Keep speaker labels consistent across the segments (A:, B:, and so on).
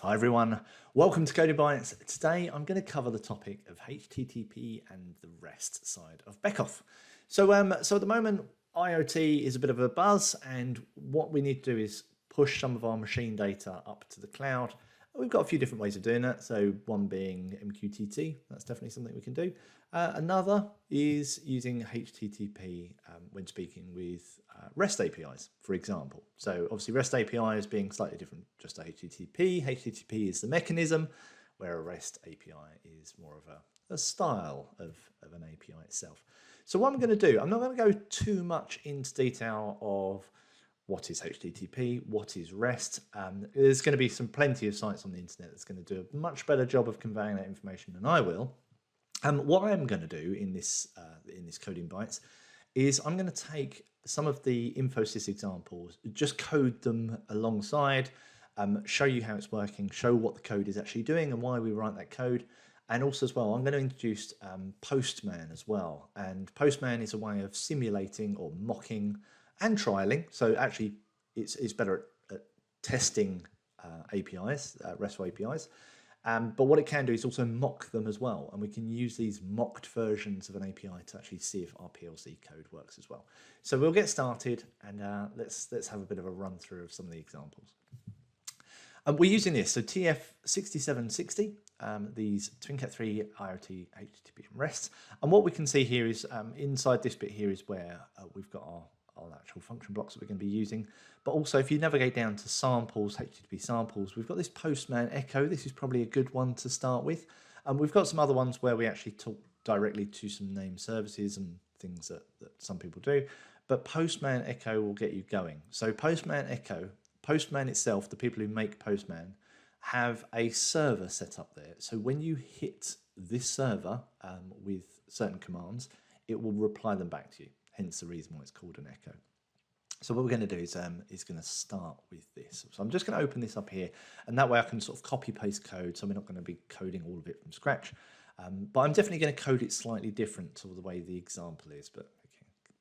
A: Hi everyone, welcome to Coding Bytes. Today I'm going to cover the topic of HTTP and the REST side of Beckhoff. So at the moment IoT is a bit of a buzz, and what we need to do is push some of our machine data up to the cloud. We've got a few different ways of doing that. So one being MQTT, that's definitely something we can do. Another is using HTTP when speaking with REST APIs, for example. So obviously REST API is being slightly different just to HTTP. HTTP is the mechanism, where a REST API is more of a style of an API itself. So what I'm going to do, I'm not going to go too much into detail of what is HTTP, what is REST. There's going to be plenty of sites on the internet that's going to do a much better job of conveying that information than I will. What I'm going to do in this Coding Bytes is I'm going to take some of the Infosys examples, just code them alongside, show you how it's working, show what the code is actually doing and why we write that code. And also as well, I'm going to introduce Postman as well. And Postman is a way of simulating or mocking and trialing. So actually it's better at testing APIs, RESTful APIs. But what it can do is also mock them as well. And we can use these mocked versions of an API to actually see if our PLC code works as well. So we'll get started, and let's have a bit of a run through of some of the examples. We're using this, so TF6760, these TwinCAT 3 IoT, HTTP and REST. And what we can see here is inside this bit here is where we've got our actual function blocks that we're going to be using. But also if you navigate down to samples, HTTP samples, we've got this Postman echo. This is probably a good one to start with. And we've got some other ones where we actually talk directly to some named services and things that some people do. But Postman echo will get you going. So Postman echo, Postman itself, the people who make Postman, have a server set up there. So when you hit this server with certain commands, it will reply them back to you. Hence the reason why it's called an echo. So what we're going to do is going to start with this. So I'm just going to open this up here, and that way I can sort of copy paste code. So we're not going to be coding all of it from scratch, but I'm definitely going to code it slightly different to the way the example is, but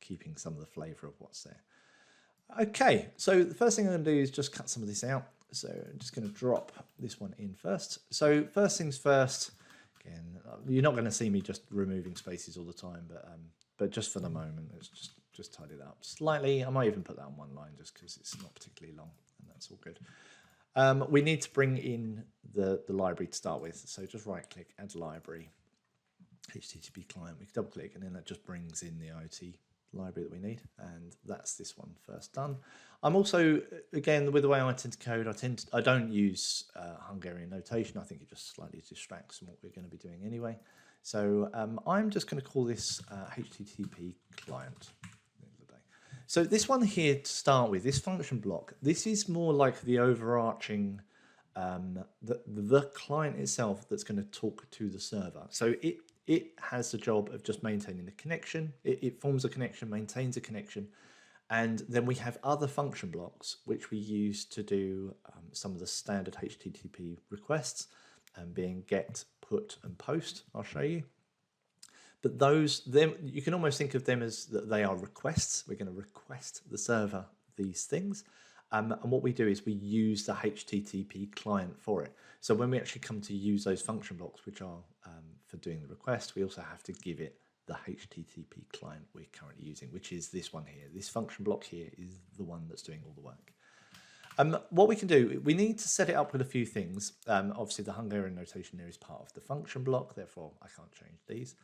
A: keeping some of the flavor of what's there. Okay, so the first thing I'm going to do is just cut some of this out. So I'm just going to drop this one in first. So first things first, again, you're not going to see me just removing spaces all the time, but just for the moment, let's just tidy it up slightly. I might even put that on one line just because it's not particularly long, and that's all good. We need to bring in the library to start with. So just right click, add library, HTTP client. We can double click, and then that just brings in the IoT library that we need, and that's this one first done. I'm also, again, with the way I tend to code, I don't use Hungarian notation. I think it just slightly distracts from what we're going to be doing anyway. So I'm just going to call this HTTP client. So this one here to start with, this function block, this is more like the overarching, the client itself that's going to talk to the server. So it has the job of just maintaining the connection. It forms a connection, maintains a connection. And then we have other function blocks, which we use to do some of the standard HTTP requests, being get, put, and post. I'll show you. But you can almost think of them as that they are requests. We're going to request the server these things. And what we do is we use the HTTP client for it. So when we actually come to use those function blocks, which are for doing the request, we also have to give it the HTTP client we're currently using, which is this one here. This function block here is the one that's doing all the work. What we can do, we need to set it up with a few things. Obviously, the Hungarian notation there is part of the function block, therefore I can't change these.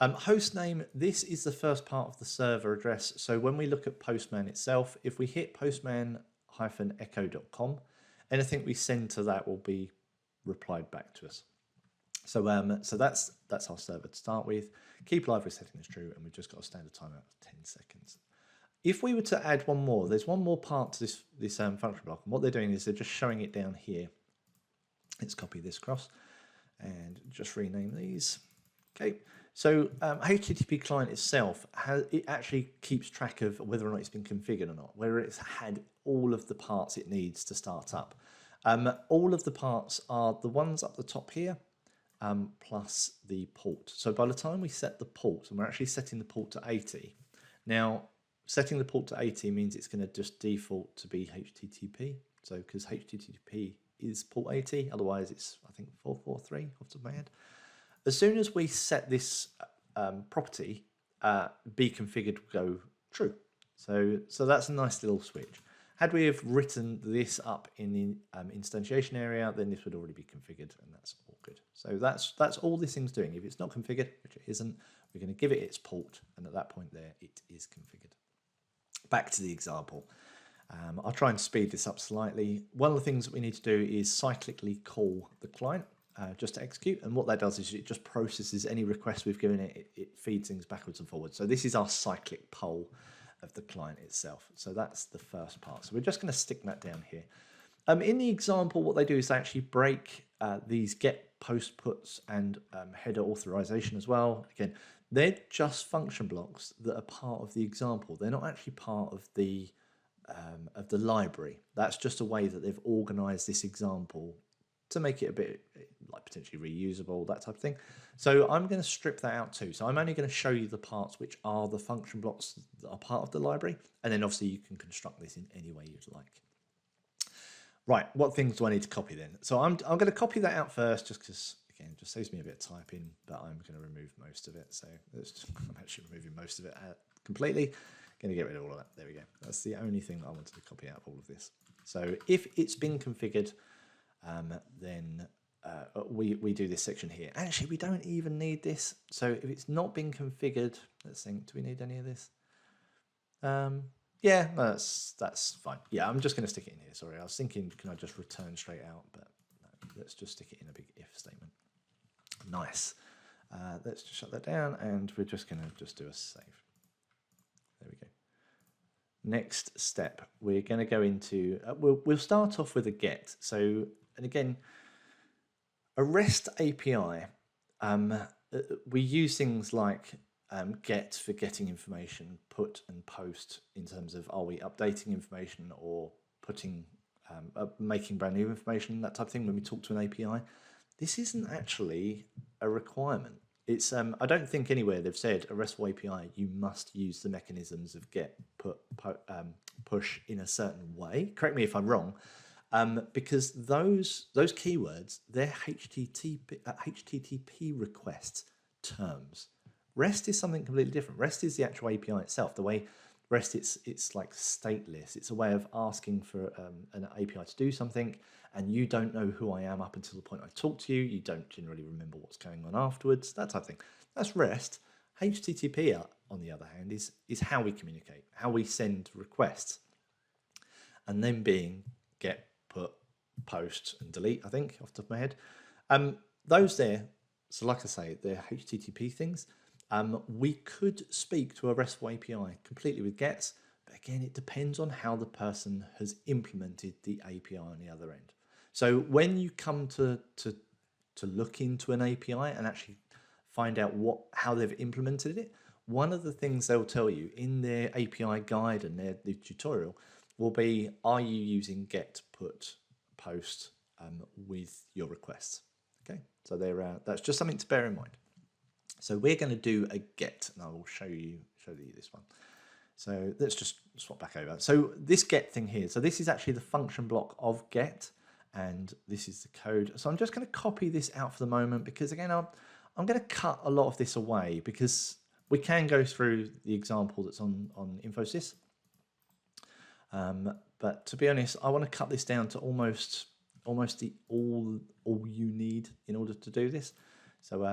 A: Host name, this is the first part of the server address. So when we look at Postman itself, if we hit postman-echo.com, anything we send to that will be replied back to us. So that's our server to start with. Keep library setting as true, and we've just got a standard timeout of 10 seconds. If we were to add one more, there's one more part to this function block, and what they're doing is they're just showing it down here. Let's copy this across and just rename these. Okay, so HTTP client itself, it actually keeps track of whether or not it's been configured or not, whether it's had all of the parts it needs to start up. All of the parts are the ones up the top here, plus the port. So by the time we set the port, and we're actually setting the port to 80, now setting the port to 80 means it's going to just default to be HTTP. So because HTTP is port 80. Otherwise, it's, I think, 443 off the top of my head. As soon as we set this property, be configured will go true. So that's a nice little switch. Had we have written this up in the instantiation area, then this would already be configured, and that's all good. So that's all this thing's doing. If it's not configured, which it isn't, we're going to give it its port, and at that point there, it is configured. Back to the example. I'll try and speed this up slightly. One of the things that we need to do is cyclically call the client just to execute, and what that does is it just processes any request we've given it. It feeds things backwards and forwards. So this is our cyclic poll of the client itself. So that's the first part. So we're just going to stick that down here. In the example, what they do is they actually break these get, post, puts, and header authorization as well. Again, they're just function blocks that are part of the example. They're not actually part of the library. That's just a way that they've organized this example to make it a bit like potentially reusable, that type of thing. So I'm going to strip that out too. So I'm only going to show you the parts which are the function blocks that are part of the library. And then obviously you can construct this in any way you'd like. Right, what things do I need to copy then? So I'm going to copy that out first, just because, again, it just saves me a bit of typing, but I'm going to remove most of it. So I'm actually removing most of it completely. Going to get rid of all of that. There we go. That's the only thing that I wanted to copy out of all of this. So if it's been configured, then we do this section here. Actually, we don't even need this. So if it's not been configured, let's think, do we need any of this? Yeah, no, that's fine. Yeah, I'm just going to stick it in here. Sorry, I was thinking, can I just return straight out? But no, let's just stick it in a big if statement. Nice. Let's just shut that down, and we're just going to just do a save. There we go. Next step, we're going to go into, we'll start off with a get. So, and again, a REST API, we use things like get for getting information, put and post in terms of are we updating information or putting, making brand new information, that type of thing when we talk to an API. This isn't actually a requirement. It's I don't think anywhere they've said a RESTful API you must use the mechanisms of get, put, push in a certain way. Correct me if I'm wrong, because those keywords, they're HTTP request terms. REST is something completely different. REST is the actual API itself. The way REST, it's like stateless. It's a way of asking for an API to do something, and you don't know who I am up until the point I talk to you. You don't generally remember what's going on afterwards, that type of thing. That's REST. HTTP, on the other hand, is how we communicate, how we send requests. And then being get, put, post, and delete, I think, off the top of my head. Those there, so like I say, they're HTTP things. We could speak to a RESTful API completely with gets, but again, it depends on how the person has implemented the API on the other end. So when you come to look into an API and actually find out how they've implemented it, one of the things they'll tell you in their API guide and their tutorial will be, are you using get, put, post with your requests? Okay, so that's just something to bear in mind. So we're going to do a get, and I will show you this one. So let's just swap back over. So this get thing here, so this is actually the function block of get, and this is the code. So I'm just going to copy this out for the moment, because again, I'm going to cut a lot of this away, because we can go through the example that's on Infosys. But to be honest, I want to cut this down to almost the all you need in order to do this. So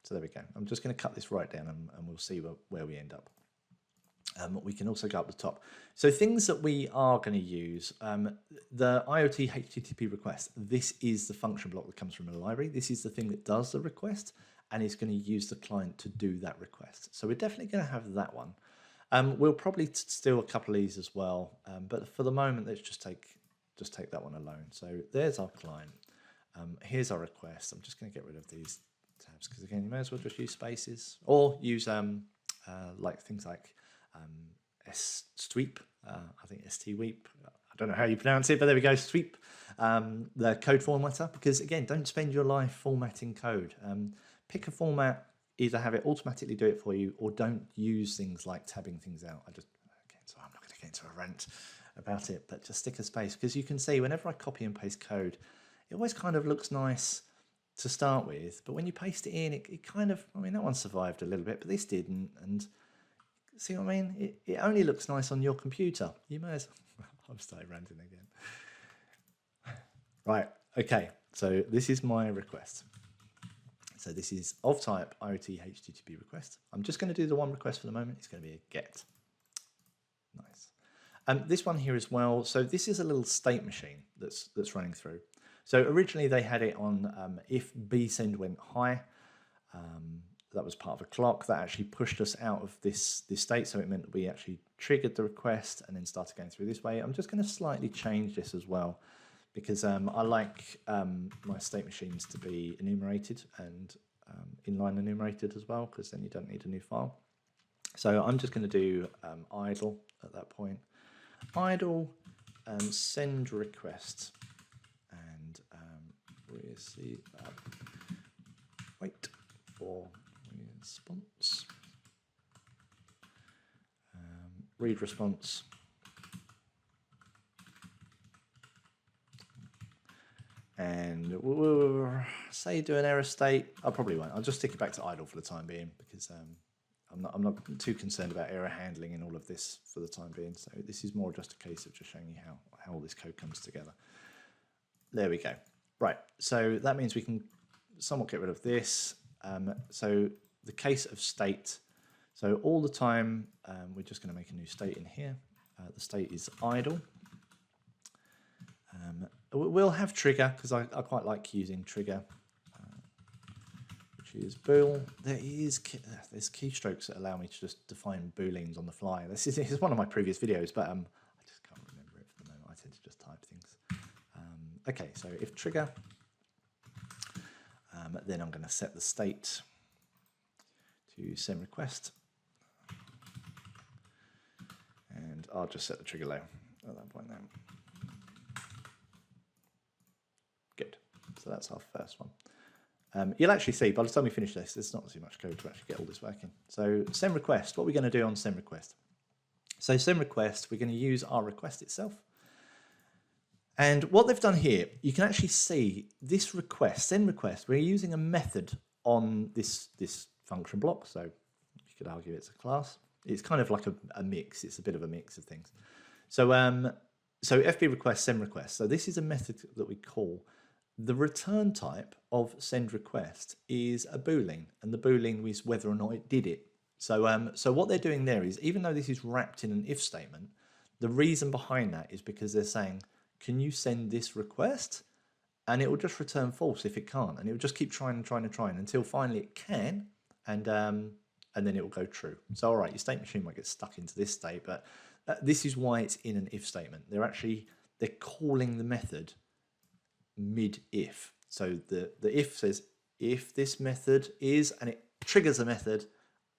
A: so there we go. I'm just going to cut this right down, and we'll see where we end up. We can also go up the top. So things that we are going to use, the IoT HTTP request, this is the function block that comes from a library. This is the thing that does the request, and it's going to use the client to do that request. So we're definitely going to have that one. We'll probably steal a couple of these as well, but for the moment, let's just take that one alone. So there's our client. Here's our request. I'm just going to get rid of these tabs, because again, you may as well just use spaces, or use like things like sweep. I think sweep. I don't know how you pronounce it, but there we go. Sweep, the code formatter, because again, don't spend your life formatting code. Pick a format. Either have it automatically do it for you, or don't use things like tabbing things out. So I'm not going to get into a rant about it, but just stick a space, because you can see whenever I copy and paste code, it always kind of looks nice to start with, but when you paste it in, it kind of, I mean, that one survived a little bit, but this didn't. And see what I mean? It only looks nice on your computer. You may as well, I've started ranting again. Right, okay, so this is my request. So this is of type IoT HTTP request. I'm just going to do the one request for the moment. It's going to be a get. Nice. This one here as well. So this is a little state machine that's running through. So originally they had it on if bsend went high. That was part of a clock that actually pushed us out of this state. So it meant that we actually triggered the request and then started going through this way. I'm just going to slightly change this as well, because I like my state machines to be enumerated and inline enumerated as well, because then you don't need a new file. So I'm just going to do idle at that point. Idle send request and receive wait for response, read response. And we'll say do an error state. I probably won't. I'll just stick it back to idle for the time being, because I'm not too concerned about error handling in all of this for the time being. So this is more just a case of just showing you how all this code comes together. There we go. Right. So that means we can somewhat get rid of this. So the case of state. So all the time we're just going to make a new state in here. The state is idle. We'll have trigger, because I quite like using trigger, which is bool. There's keystrokes that allow me to just define booleans on the fly. This is one of my previous videos, but I just can't remember it for the moment. I tend to just type things. Okay, so if trigger, then I'm going to set the state to send request, and I'll just set the trigger low at that point now. Good. So that's our first one. You'll actually see by the time we finish this, there's not too much code to actually get all this working. So send request, what are we going to do on send request? So send request, we're going to use our request itself. And what they've done here, you can actually see this request, send request, we're using a method on this function block. So you could argue it's a class. It's kind of like a mix. It's a bit of a mix of things. So so FB request, send request. So this is a method that we call. The return type of send request is a boolean, and the boolean is whether or not it did it. So so what they're doing there is, even though this is wrapped in an if statement, the reason behind that is because they're saying, can you send this request? And it will just return false if it can't, and it will just keep trying and trying and trying until finally it can, and then it will go true. So all right, your state machine might get stuck into this state, but this is why it's in an if statement. They're calling the method mid-if. So the if says if this method is, and it triggers a method,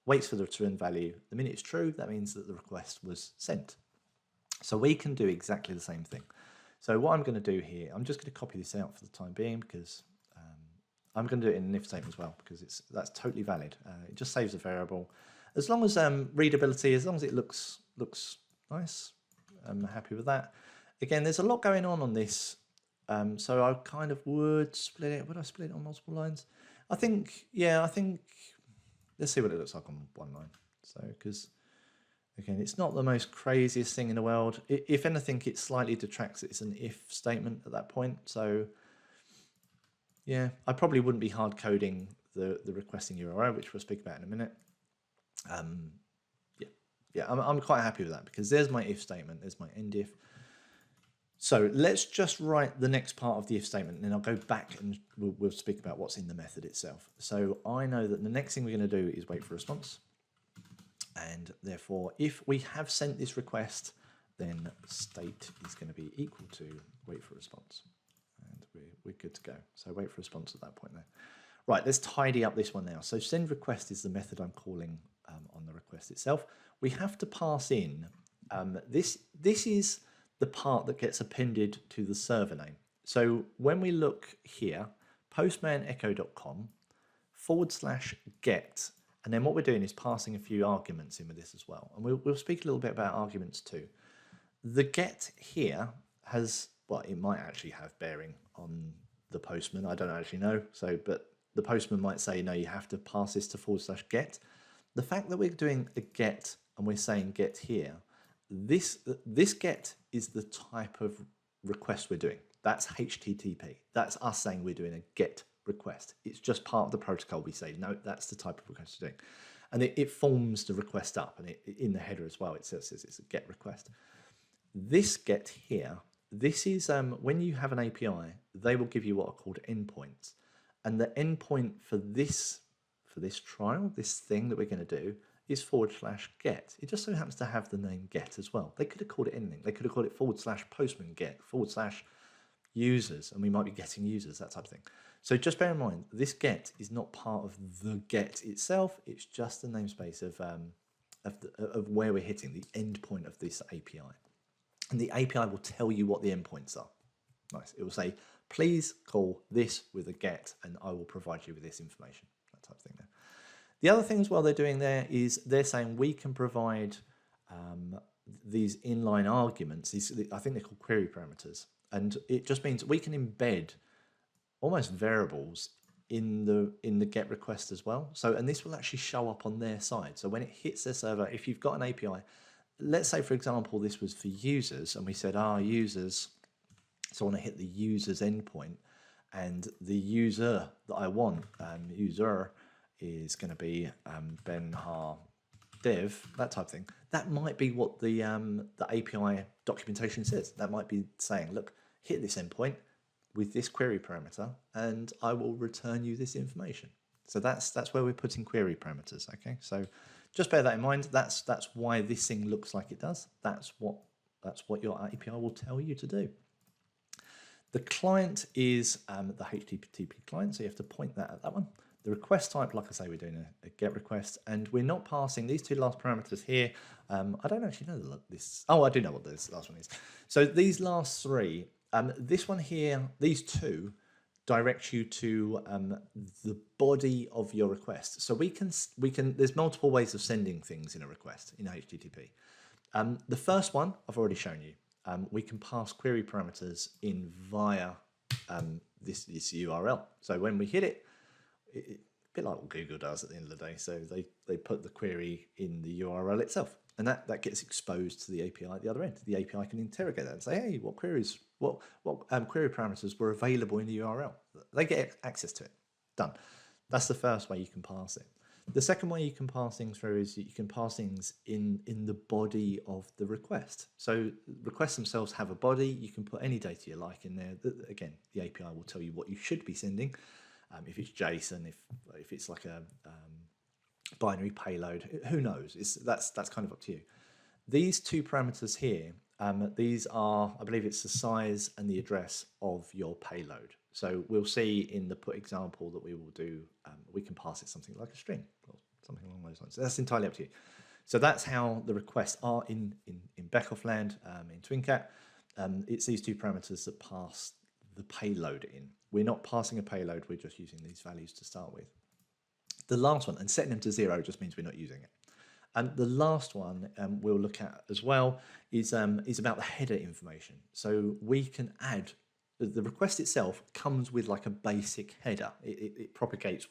A: waits for the return value. The minute it's true, that means that the request was sent. So we can do exactly the same thing. So what I'm going to do here, I'm just going to copy this out for the time being, because I'm going to do it in an if statement as well, because that's totally valid. It just saves a variable. As long as readability, as long as it looks nice, I'm happy with that. Again, there's a lot going on this. So I kind of would split it. Would I split it on multiple lines? I think, yeah, let's see what it looks like on one line. So, because again, it's not the most craziest thing in the world. If anything, it slightly detracts. It's an if statement at that point. So yeah, I probably wouldn't be hard coding the requesting URL, which we'll speak about in a minute. Yeah, I'm quite happy with that, because there's my if statement, there's my end if. So let's just write the next part of the if statement, and then I'll go back and we'll speak about what's in the method itself. So I know that the next thing we're going to do is wait for response. And therefore, if we have sent this request, then state is going to be equal to wait for response. And we're good to go. So wait for response at that point there. Right, let's tidy up this one now. So send request is the method I'm calling on the request itself. We have to pass in, this is the part that gets appended to the server name. So when we look here, postmanecho.com /get, and then what we're doing is passing a few arguments in with this as well. And we'll speak a little bit about arguments too. The get here has, well, it might actually have bearing on the Postman. I don't actually know. So, but the Postman might say, no, you have to pass this to /get. The fact that we're doing a get and we're saying get here, this get is the type of request we're doing. That's HTTP. That's us saying we're doing a get request. It's just part of the protocol. We say, no, that's the type of request we're doing. And it forms the request up, and in the header as well, it says it's a get request. This get here, this is when you have an API, they will give you what are called endpoints. And the endpoint for this trial, this thing that we're going to do, is /get. It just so happens to have the name get as well. They could have called it anything. They could have called it /postman get, /users, and we might be getting users, that type of thing. So just bear in mind, this get is not part of the get itself. It's just the namespace of where we're hitting, the endpoint of this API. And the API will tell you what the endpoints are. Nice. It will say, please call this with a get, and I will provide you with this information, that type of thing there. The other thing as well they're doing there is they're saying we can provide these inline arguments. I think they're called query parameters. And it just means we can embed almost variables in the get request as well. So, and this will actually show up on their side. So when it hits their server, if you've got an API, let's say, for example, this was for users, and we said, users, so I want to hit the user's endpoint, and the user that I want, user, is going to be Benhar Dev, that type of thing. That might be what the API documentation says. That might be saying, look, hit this endpoint with this query parameter, and I will return you this information. So that's where we're putting query parameters. Okay, so just bear that in mind. That's why this thing looks like it does. That's what your API will tell you to do. The client is the HTTP client, so you have to point that at that one. The request type, like I say, we're doing a get request, and we're not passing these two last parameters here. I don't actually know this. Oh, I do know what this last one is. So these last three, this one here, these two direct you to the body of your request. So we can. There's multiple ways of sending things in a request in HTTP. The first one I've already shown you. We can pass query parameters in via this URL. So when we hit it, a bit like what Google does at the end of the day. So they put the query in the URL itself, and that gets exposed to the API at the other end. The API can interrogate that and say, hey, what queries, what query parameters were available in the URL? They get access to it. Done. That's the first way you can pass it. The second way you can pass things through is you can pass things in the body of the request. So requests themselves have a body. You can put any data you like in there. Again, the API will tell you what you should be sending. If it's JSON, if it's like a binary payload, who knows? That's kind of up to you. These two parameters here, these are, I believe it's the size and the address of your payload. So we'll see in the put example that we will do, we can pass it something like a string or something along those lines. So that's entirely up to you. So that's how the requests are in Beckhoff land, in TwinCAT. It's these two parameters that pass the payload in. We're not passing a payload, we're just using these values to start with. The last one, and setting them to 0 just means we're not using it. And the last one we'll look at as well is about the header information. So we can add, the request itself comes with like a basic header. It propagates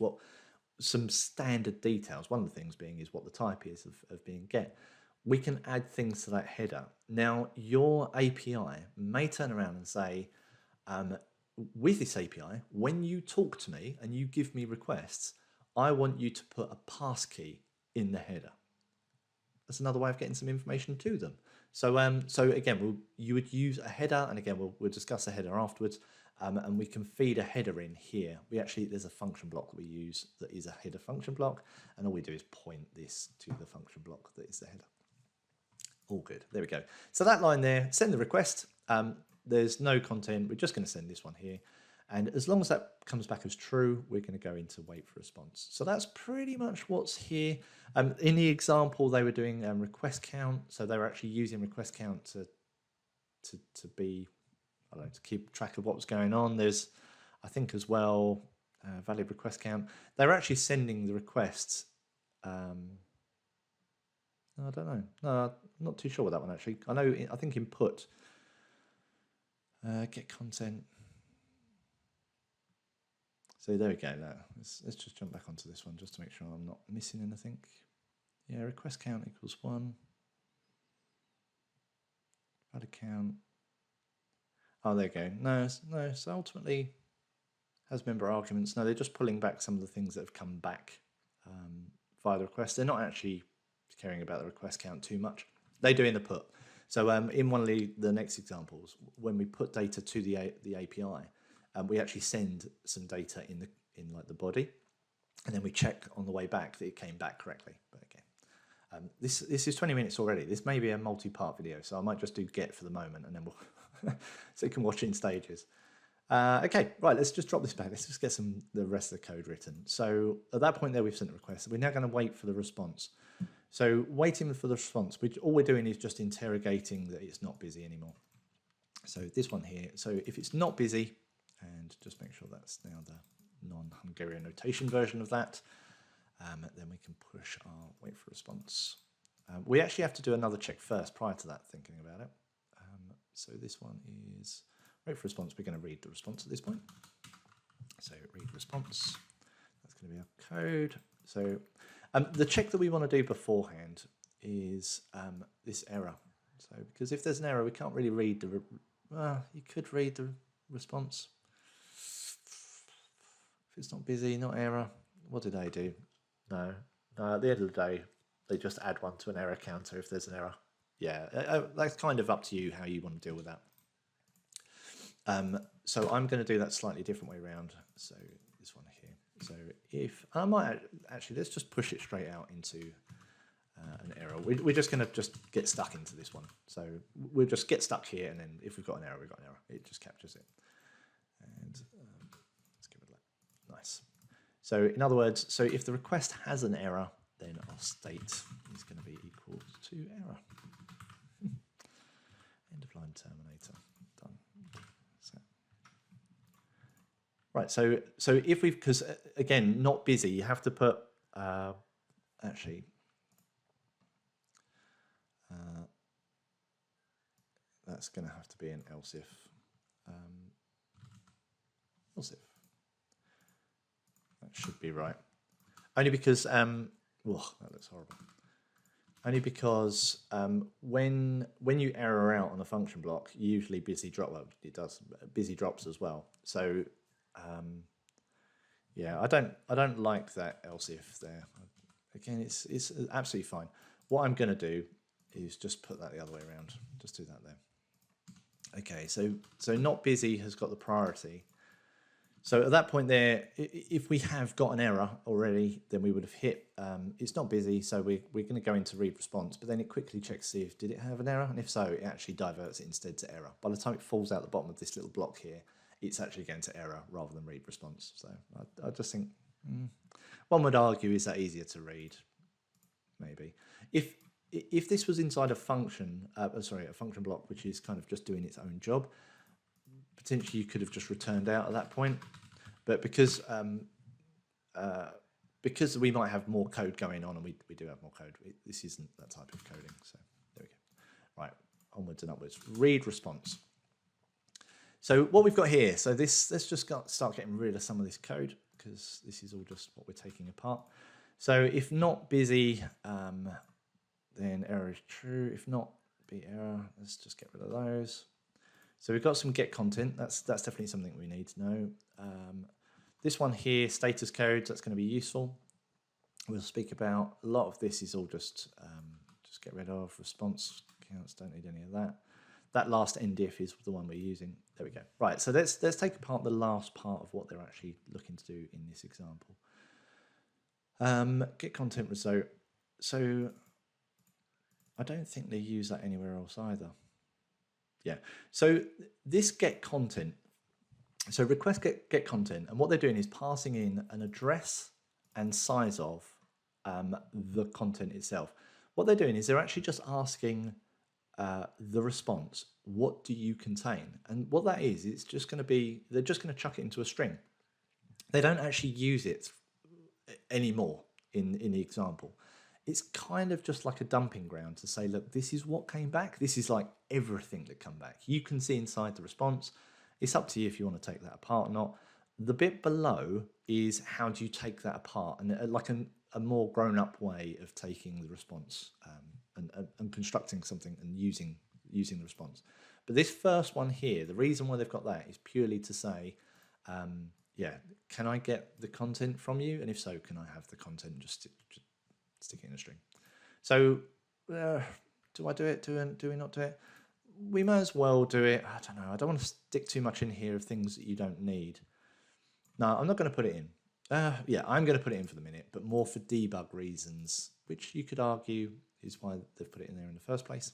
A: some standard details. One of the things being is what the type is of being get. We can add things to that header. Now your API may turn around and say, with this API, when you talk to me and you give me requests, I want you to put a pass key in the header. That's another way of getting some information to them. So again, you would use a header, and again, we'll discuss the header afterwards, and we can feed a header in here. There's a function block that we use that is a header function block, and all we do is point this to the function block that is the header. All good, there we go. So that line there, send the request. There's no content, we're just going to send this one here. And as long as that comes back as true, we're going to go into wait for response. So that's pretty much what's here. In the example, they were doing request count. So they were actually using request count to be, I don't know, to keep track of what was going on. There's, I think as well, valid request count. They were actually sending the requests. I don't know. No, I'm not too sure with that one actually. I think input, get content. So there we go. Now, let's just jump back onto this one just to make sure I'm not missing anything. Yeah, request count equals 1. Valid count. Oh, there you go. No, so ultimately has member arguments. No, they're just pulling back some of the things that have come back via the request. They're not actually caring about the request count too much. They do in the put. So in one of the next examples, when we put data to the API, we actually send some data in like the body, and then we check on the way back that it came back correctly. But again, this is 20 minutes already. This may be a multi-part video, so I might just do get for the moment, and then we'll so you can watch it in stages. Okay, right, let's just drop this back. Let's just get the rest of the code written. So at that point there, we've sent the request. We're now going to wait for the response. So waiting for the response, all we're doing is just interrogating that it's not busy anymore. So this one here, so if it's not busy, and just make sure that's now the non-Hungarian notation version of that, then we can push our wait for response. We actually have to do another check first prior to that, thinking about it. So this one is wait for response. We're going to read the response at this point. So read response. That's going to be our code. So the check that we want to do beforehand is this error. So because if there's an error, we can't really read the. You could read the response. If it's not busy, not error. What did they do? No. At the end of the day, they just add one to an error counter if there's an error. Yeah, that's kind of up to you how you want to deal with that. So I'm going to do that slightly different way around. So this one here. So if I might actually, let's just push it straight out into an error. We're just going to just get stuck into this one. So we'll just get stuck here, and then if we've got an error, we've got an error. It just captures it. And let's give it that. Nice. So in other words, so if the request has an error, then our state is going to be equal to error. End of line terminator. Done. So. Right. So if we've, because again, not busy, you have to put actually. That's going to have to be an else if. Else if. That should be right. Only because, that looks horrible. Only because when you error out on a function block, usually busy drop. Well, it does busy drops as well. So yeah, I don't like that else if there. Again, it's absolutely fine. What I'm going to do is just put that the other way around. Just do that there. Okay, so not busy has got the priority. So at that point there, if we have got an error already, then we would have hit, it's not busy, so we're going to go into read response, but then it quickly checks to see if did it have an error, and if so, it actually diverts it instead to error. By the time it falls out the bottom of this little block here, it's actually going to error rather than read response. So I just think, one would argue, is that easier to read? Maybe. If this was inside a function, a function block, which is kind of just doing its own job, potentially you could have just returned out at that point, but because we might have more code going on, and we do have more code, this isn't that type of coding. So there we go. Right, onwards and upwards. Read response. So what we've got here, so let's just start getting rid of some of this code, because this is all just what we're taking apart. So if not busy, then error is true. If not, be error. Let's just get rid of those. So we've got some get content. That's definitely something we need to know. This one here, status codes, that's going to be useful. We'll speak about. A lot of this is all just get rid of. Response counts, don't need any of that. That last ndif is the one we're using. There we go. Right, so let's take apart the last part of what they're actually looking to do in this example. Get content result. So I don't think they use that anywhere else either. Yeah, so this get content, so request get content, and what they're doing is passing in an address and size of the content itself. What they're doing is they're actually just asking the response, what do you contain? And what that is, it's just going to be, they're just going to chuck it into a string. They don't actually use it anymore in the example. It's kind of just like a dumping ground to say, look, this is what came back. This is like everything that came back. You can see inside the response. It's up to you if you want to take that apart or not. The bit below is how do you take that apart, and like a more grown-up way of taking the response and constructing something and using the response. But this first one here, the reason why they've got that is purely to say, yeah, can I get the content from you? And if so, can I have the content? Just stick it in a string. So do I do it? Do we not do it? We may as well do it. I don't know. I don't want to stick too much in here of things that you don't need. No, I'm not going to put it in. Yeah, I'm going to put it in for the minute, but more for debug reasons, which you could argue is why they've put it in there in the first place.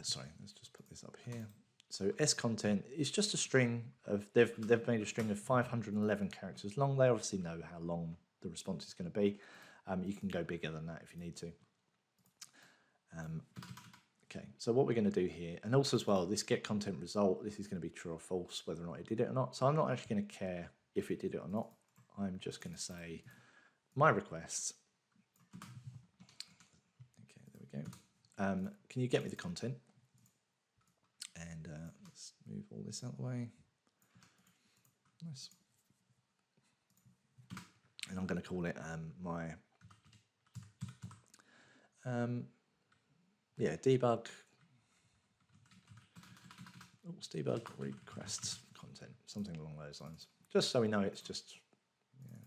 A: Sorry, let's just put this up here. So scontent is just a string of, they've made a string of 511 characters long. They obviously know how long the response is going to be. You can go bigger than that if you need to. Okay, so what we're going to do here, and also as well, this get content result, this is going to be true or false, whether or not it did it or not. So I'm not actually going to care if it did it or not. I'm just going to say my request. Okay, there we go. Can you get me the content? And let's move all this out of the way. Nice. And I'm going to call it my yeah, debug. Oops, debug requests content, something along those lines. Just so we know it's just, yeah,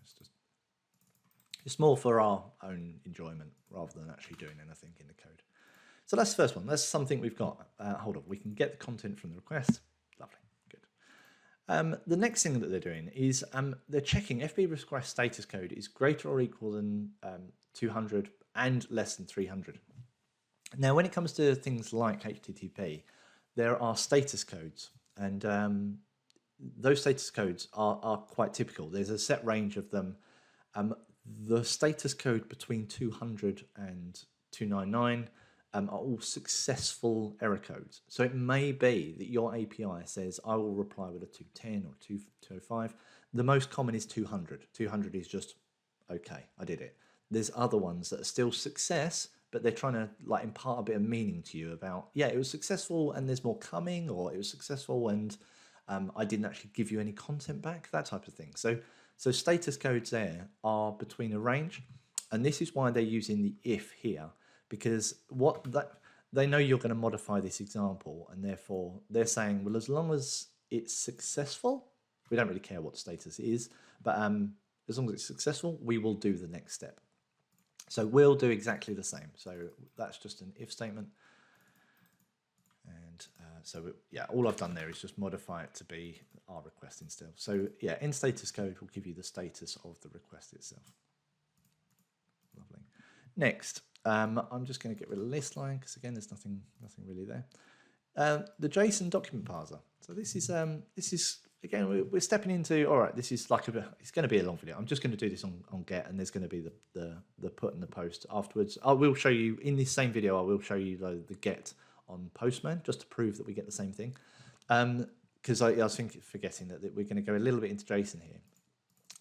A: it's more for our own enjoyment rather than actually doing anything in the code. So that's the first one. That's something we've got. Hold on, we can get the content from the request. Lovely, good. The next thing that they're doing is they're checking FB request status code is greater or equal than 200 and less than 300. Now, when it comes to things like HTTP, there are status codes, and those status codes are quite typical. There's a set range of them. The status code between 200 and 299 are all successful error codes. So it may be that your API says, I will reply with a 210 or 205. The most common is 200. 200 is just, okay, I did it. There's other ones that are still success, but they're trying to like impart a bit of meaning to you about, yeah, it was successful and there's more coming, or it was successful and I didn't actually give you any content back, that type of thing. So status codes there are between a range, and this is why they're using the if here, because they know you're going to modify this example, and therefore they're saying, well, as long as it's successful, we don't really care what the status is, but as long as it's successful, we will do the next step. So we'll do exactly the same. So that's just an if statement. And yeah, all I've done there is just modify it to be our request instead. So yeah, end status code will give you the status of the request itself. Lovely. Next, I'm just going to get rid of list line because again, there's nothing really there. The JSON document parser. So this is again, we're stepping into, all right, this is like it's going to be a long video. I'm just going to do this on get, and there's going to be the put and the post afterwards. I will show you in this same video, I will show you the get on Postman just to prove that we get the same thing. Because I was forgetting that we're going to go a little bit into JSON here.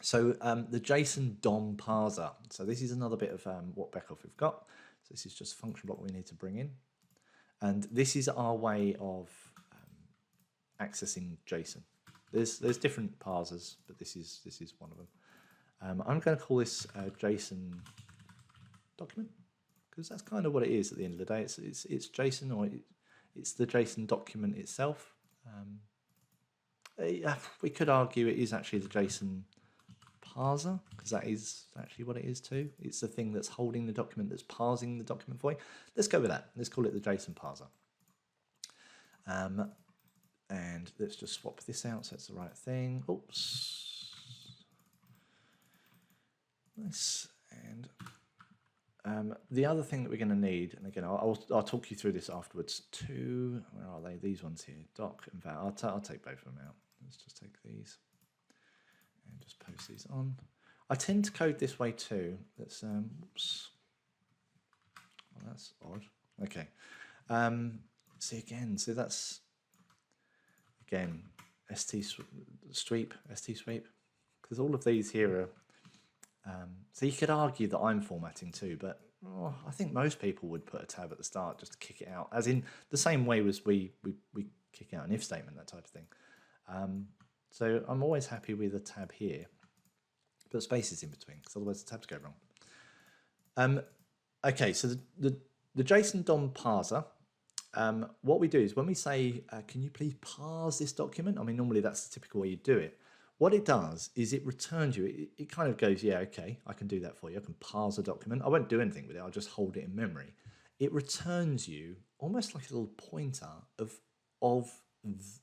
A: So the JSON DOM parser. So this is another bit of what Beckoff we've got. So this is just a function block we need to bring in. And this is our way of accessing JSON. There's different parsers, but this is one of them. I'm going to call this JSON document because that's kind of what it is at the end of the day. It's JSON, or it's the JSON document itself. We could argue it is actually the JSON parser because that is actually what it is too. It's the thing that's holding the document, that's parsing the document for you. Let's go with that. Let's call it the JSON parser. And let's just swap this out so it's the right thing. Oops. Nice. And the other thing that we're going to need, and again, I'll talk you through this afterwards. Where are they? These ones here. Doc and val. I'll take both of them out. Let's just take these and just post these on. I tend to code this way too. Let's oops. Well, that's odd. Okay. See again. So that's again st sweep, because all of these here are. So you could argue that I'm formatting too, but I think most people would put a tab at the start just to kick it out, as in the same way as we kick out an if statement, that type of thing. So I'm always happy with a tab here, but spaces in between, because otherwise the tabs go wrong. Okay, so the JSON DOM parser, what we do is when we say, can you please parse this document? I mean, normally that's the typical way you do it. What it does is it returns you, it kind of goes, yeah, okay, I can do that for you. I can parse a document. I won't do anything with it. I'll just hold it in memory. It returns you almost like a little pointer of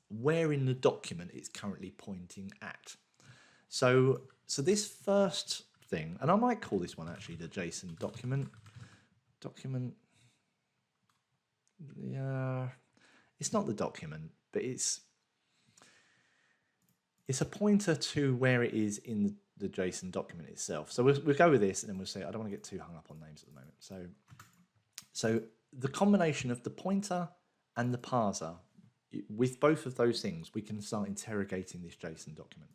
A: where in the document it's currently pointing at. So this first thing, and I might call this one actually the JSON document. Yeah, it's not the document, but it's a pointer to where it is in the JSON document itself. So we'll go with this, and then we'll say, I don't want to get too hung up on names at the moment. So the combination of the pointer and the parser, with both of those things, we can start interrogating this JSON document.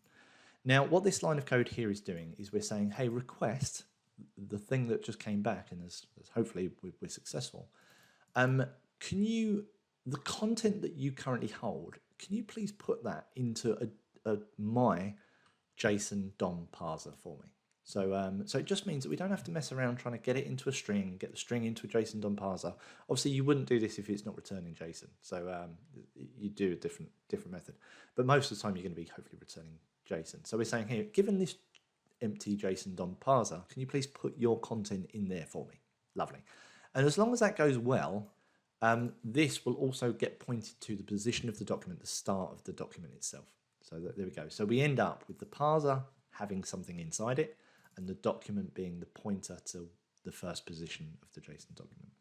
A: Now, what this line of code here is doing is we're saying, hey, request, the thing that just came back, and as hopefully we're successful, can you, the content that you currently hold, can you please put that into my JSON DOM parser for me? So it just means that we don't have to mess around trying to get it into a string, get the string into a JSON DOM parser. Obviously, you wouldn't do this if it's not returning JSON. So you do a different method. But most of the time, you're going to be hopefully returning JSON. So we're saying here, given this empty JSON DOM parser, can you please put your content in there for me? Lovely. And as long as that goes well, this will also get pointed to the position of the document, the start of the document itself. So there we go. So we end up with the parser having something inside it, and the document being the pointer to the first position of the JSON document.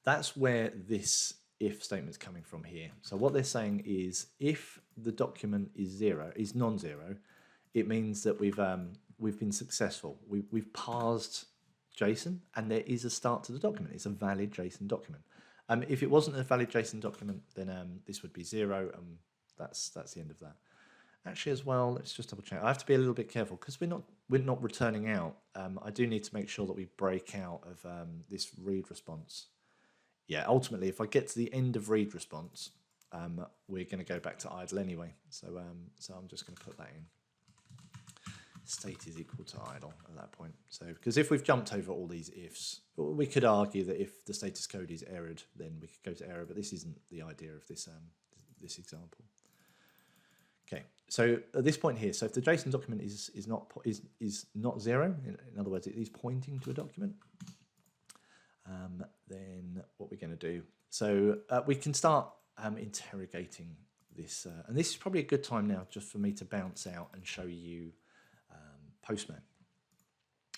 A: That's where this if statement's coming from here. So what they're saying is, if the document is non-zero, it means that we've been successful. We've parsed JSON, and there is a start to the document. It's a valid JSON document. If it wasn't a valid JSON document, then this would be 0, and that's the end of that. Actually, as well, let's just double check. I have to be a little bit careful because we're not returning out. I do need to make sure that we break out of this read response. Yeah, ultimately, if I get to the end of read response, we're going to go back to idle anyway. So I'm just going to put that in. State is equal to idle at that point. So because if we've jumped over all these ifs, we could argue that if the status code is errored, then we could go to error. But this isn't the idea of this this example. Okay, so at this point here, so if the JSON document is not 0, in other words, it is pointing to a document, then what we're going to do, so we can start interrogating this, and this is probably a good time now just for me to bounce out and show you Postman.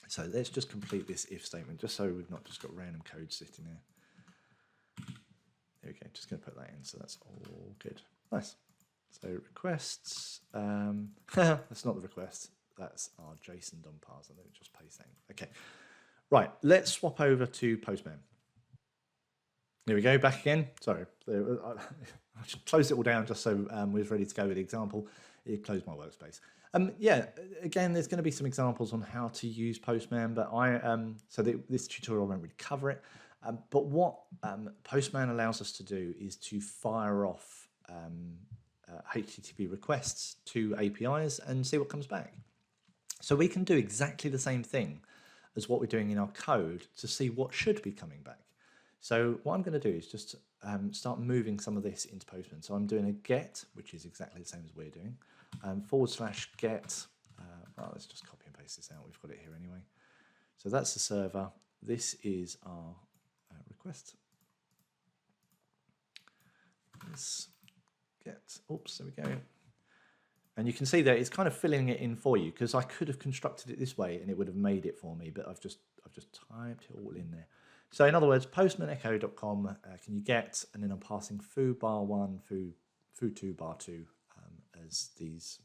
A: So let's just complete this if statement, just so we've not just got random code sitting there. There we go, just going to put that in, so that's all good. Nice. So requests, that's not the request, that's our JSON DOM parser. Let me just paste that in. Okay, right, let's swap over to Postman. There we go, back again. Sorry, I just closed it all down just so we was ready to go with the example. It closed my workspace. Yeah, again, there's going to be some examples on how to use Postman, but this tutorial won't really cover it. But what Postman allows us to do is to fire off HTTP requests to APIs and see what comes back. So we can do exactly the same thing as what we're doing in our code to see what should be coming back. So what I'm going to do is just start moving some of this into Postman. So I'm doing a get, which is exactly the same as we're doing, /get. Well, let's just copy and paste this out. We've got it here anyway. So that's the server. This is our request. Let's get, oops, there we go. And you can see there it's kind of filling it in for you, because I could have constructed it this way and it would have made it for me, but I've just typed it all in there. So in other words, postmanecho.com, can you get, and then I'm passing foo bar1, foo2 bar2 as these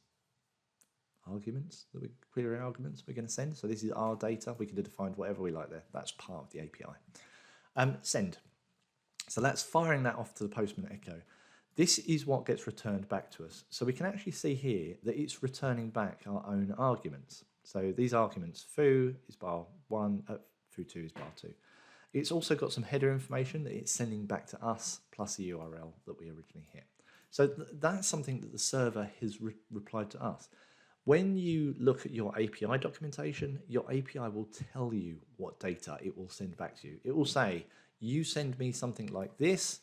A: arguments, that we query arguments we're going to send. So this is our data. We can define whatever we like there. That's part of the API. Send. So that's firing that off to the Postman Echo. This is what gets returned back to us. So we can actually see here that it's returning back our own arguments. So these arguments, foo is bar 1, foo2 is bar 2. It's also got some header information that it's sending back to us, plus a URL that we originally hit. So that's something that the server has replied to us. When you look at your API documentation, your API will tell you what data it will send back to you. It will say, you send me something like this,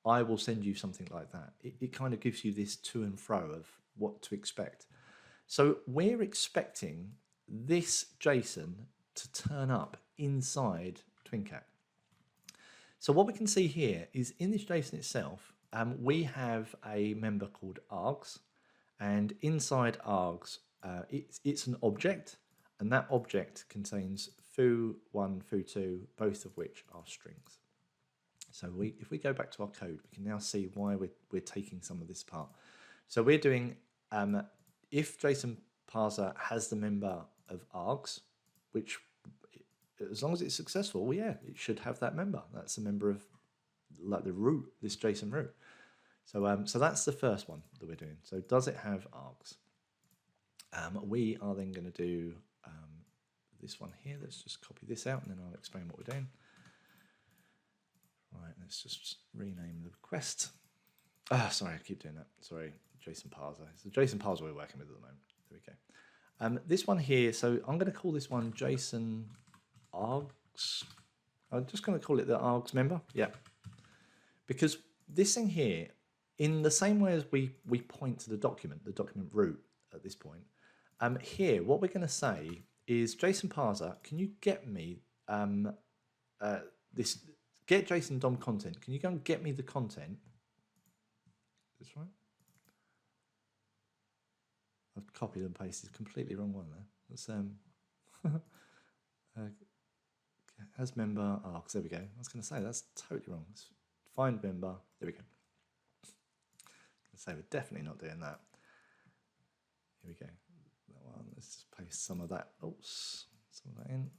A: I will send you something like that. It kind of gives you this to and fro of what to expect. So we're expecting this JSON to turn up inside TwinCAT. So what we can see here is in this JSON itself, we have a member called args, and inside args, it's an object, and that object contains foo1, foo2, both of which are strings. So if we go back to our code, we can now see why we're taking some of this apart. So we're doing, if JSON parser has the member of args, which as long as it's successful, well, yeah, it should have that member. That's a member of like the root, this JSON root. So so that's the first one that we're doing. So does it have args? We are then going to do this one here. Let's just copy this out and then I'll explain what we're doing. Right, let's just rename the request. Sorry, I keep doing that. Sorry, JSON parser. It's the JSON parser we're working with at the moment. There we go. This one here, so I'm going to call this one JSON args. I'm just going to call it the args member. Yeah. Because this thing here, in the same way as we point to the document root at this point, here, what we're going to say is JSON parser, can you get me get JSON DOM content? Can you go and get me the content? Is this right? I've copied and pasted completely wrong one there. Let's as member args. There we go. I was going to say that's totally wrong. Let's find member. There we go. So we're definitely not doing that. Here we go. That one. Let's just paste some of that. Oops, some of that in.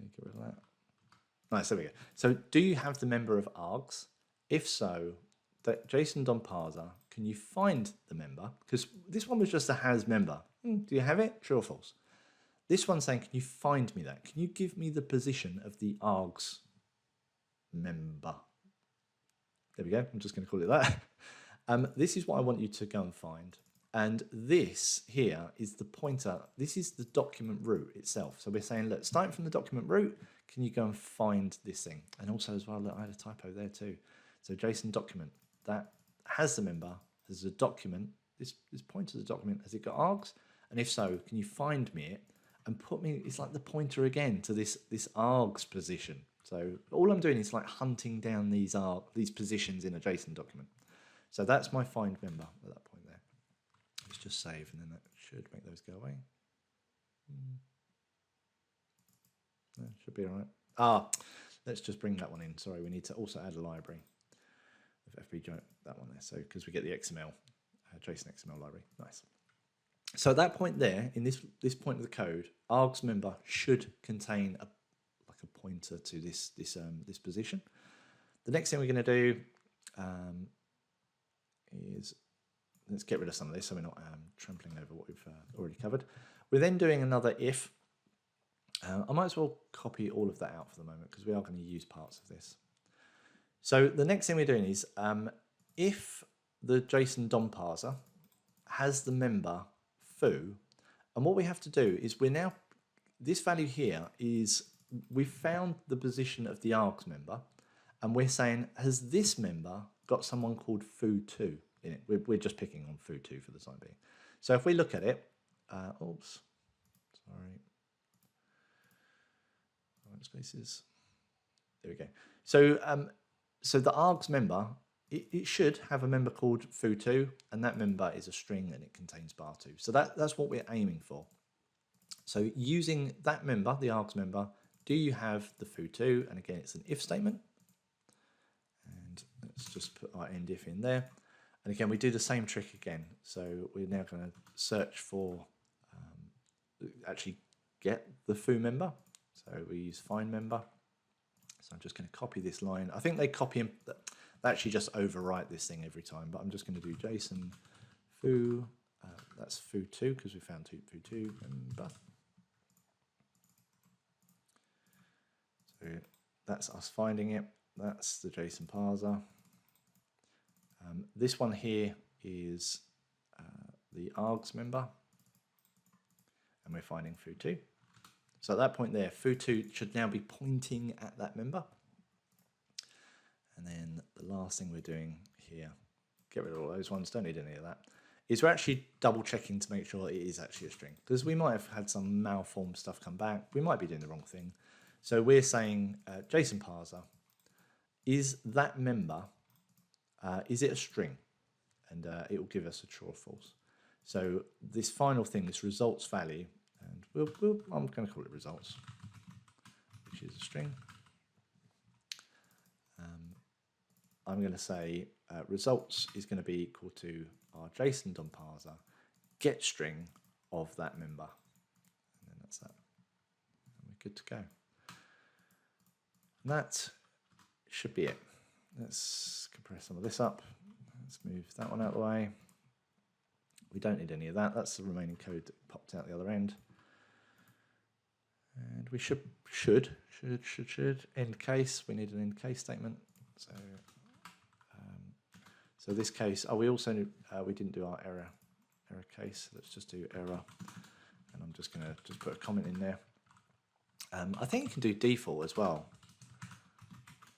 A: Okay, get rid of that. Nice. There we go. So, do you have the member of args? If so, that JSON DOM parser, can you find the member? Because this one was just a has member. Do you have it? True or false? This one's saying, can you find me that? Can you give me the position of the args member? There we go. I'm just going to call it that. This is what I want you to go and find. And this here is the pointer. This is the document root itself. So we're saying, look, starting from the document root, can you go and find this thing? And also as well, look, I had a typo there too. So JSON document, that has the member, has a document. This pointer to the document, has it got args? And if so, can you find me it and put me, it's like the pointer again to this args position. So all I'm doing is like hunting down these positions in a JSON document. So that's my find member at that point there. Let's just save and then that should make those go away. That should be all right. Let's just bring that one in. Sorry, we need to also add a library of FB joint, that one there. So because we get the XML, JSON XML library. Nice. So at that point there, in this point of the code, args member should contain a pointer to this position. The next thing we're going to do is let's get rid of some of this so we're not trampling over what we've already covered. We're then doing another if. I might as well copy all of that out for the moment because we are going to use parts of this. So the next thing we're doing is if the JSON DOM parser has the member foo, and what we have to do is this value here is we've found the position of the args member, and we're saying, has this member got someone called foo2 in it? We're just picking on foo2 for the time being. So if we look at it, oops, sorry, spaces. There we go. So so the args member, it should have a member called foo2, and that member is a string and it contains bar2. So that's what we're aiming for. So using that member, the args member, do you have the foo2? And again, it's an if statement. And let's just put our end if in there. And again, we do the same trick again. So we're now going to search for, actually get the foo member. So we use find member. So I'm just going to copy this line. I think they copy and they actually just overwrite this thing every time, but I'm just going to do JSON foo, that's foo2 because we found foo2 member. So that's us finding it. That's the JSON parser. This one here is the args member, and we're finding foo2. So at that point there, foo2 should now be pointing at that member. And then the last thing we're doing here, get rid of all those ones, don't need any of that, is we're actually double checking to make sure it is actually a string. Because we might have had some malformed stuff come back. We might be doing the wrong thing. So we're saying JSON parser, is that member, is it a string? And it will give us a true or false. So this final thing, this results value, and I'm going to call it results, which is a string. I'm going to say results is going to be equal to our JSON DOM parser get string of that member. And then that's that. And we're good to go. And that should be it. Let's compress some of this up. Let's move that one out of the way. We don't need any of that. That's the remaining code that popped out the other end. And we should end case. We need an end case statement. So this case, we also we didn't do our error case. Let's just do error, and I'm just going to put a comment in there. I think you can do default as well,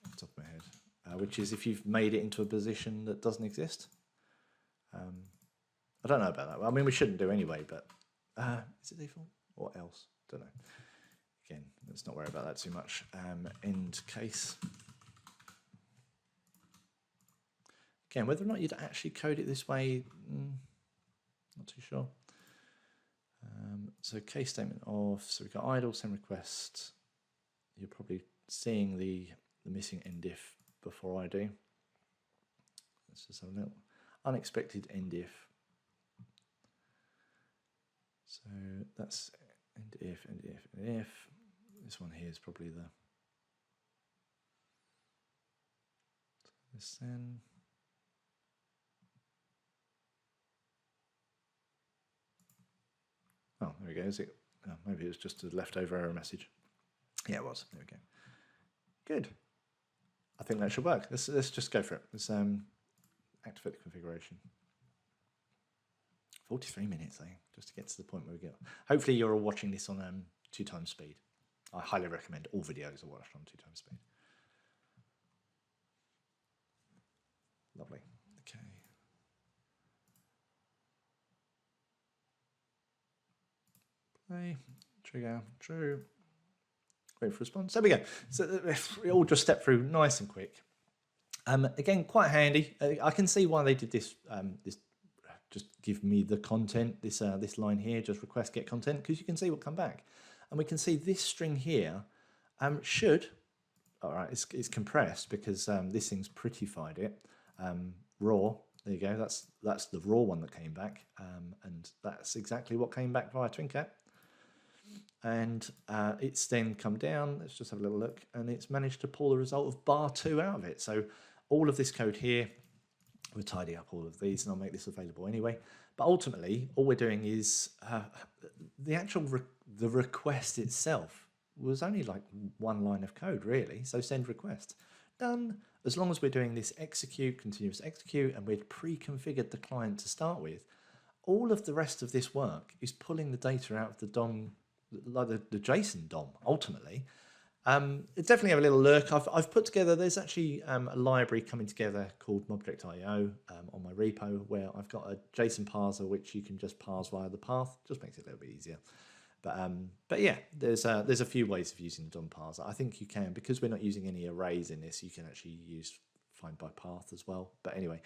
A: off the top of my head, which is if you've made it into a position that doesn't exist. I don't know about that. Well, I mean, we shouldn't do anyway, but is it default or else? Don't know. Again, let's not worry about that too much. End case. Again, whether or not you'd actually code it this way, not too sure. So case statement of, so we've got idle, send request. You're probably seeing the missing end if before I do. Let's just have a little unexpected end if. So that's end if, end if, end if. This one here is probably the this then. Oh, there we go. Is it? Oh, maybe it was just a leftover error message. Yeah, it was. There we go. Good. I think that should work. Let's just go for it. Let's activate the configuration. 43 minutes, just to get to the point where we get. Hopefully, you're all watching this on 2x speed. I highly recommend all videos are watched on 2x speed. Lovely. Okay. Play, trigger, true. Wait for response. There we go. So we all just step through nice and quick. Again, quite handy. I can see why they did this. This just give me the content. This this line here, just request get content, because you can see what come back, and we can see this string here should. All right, it's compressed because this thing's prettified it. Raw. There you go. That's the raw one that came back, and that's exactly what came back via TwinCAT. And it's then come down. Let's just have a little look, and it's managed to pull the result of bar 2 out of it. So all of this code here, we'll tidy up all of these, and I'll make this available anyway. But ultimately, all we're doing is the actual the request itself was only like one line of code, really. So send request done. As long as we're doing this execute, continuous execute, and we'd pre-configured the client to start with, all of the rest of this work is pulling the data out of the DOM, like the JSON DOM, ultimately. Definitely have a little look. I've put together, there's actually a library coming together called Mobject.io on my repo, where I've got a JSON parser which you can just parse via the path. Just makes it a little bit easier. But yeah, there's a few ways of using the DOM parser. I think you can, because we're not using any arrays in this, you can actually use find by path as well. But anyway,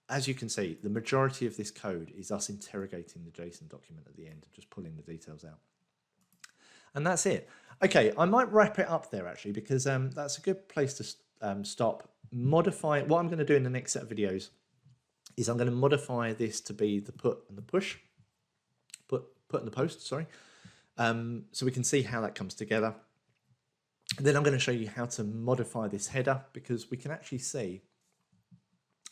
A: as you can see, the majority of this code is us interrogating the JSON document at the end and just pulling the details out. And that's it. Okay, I might wrap it up there actually, because that's a good place to stop. Modify. What I'm going to do in the next set of videos is I'm going to modify this to be the put and the push. Put and the post, sorry. So we can see how that comes together. And then I'm going to show you how to modify this header, because we can actually see,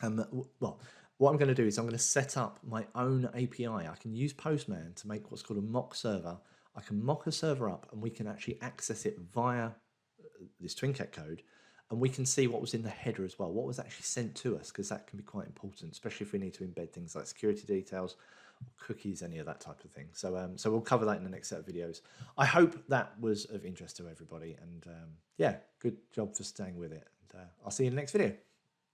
A: well, what I'm going to do is I'm going to set up my own API. I can use Postman to make what's called a mock server. I can mock a server up, and we can actually access it via this TwinCAT code, and we can see what was in the header as well, what was actually sent to us, because that can be quite important, especially if we need to embed things like security details, cookies, any of that type of thing. So so we'll cover that in the next set of videos. I hope that was of interest to everybody, and yeah, good job for staying with it. And I'll see you in the next video.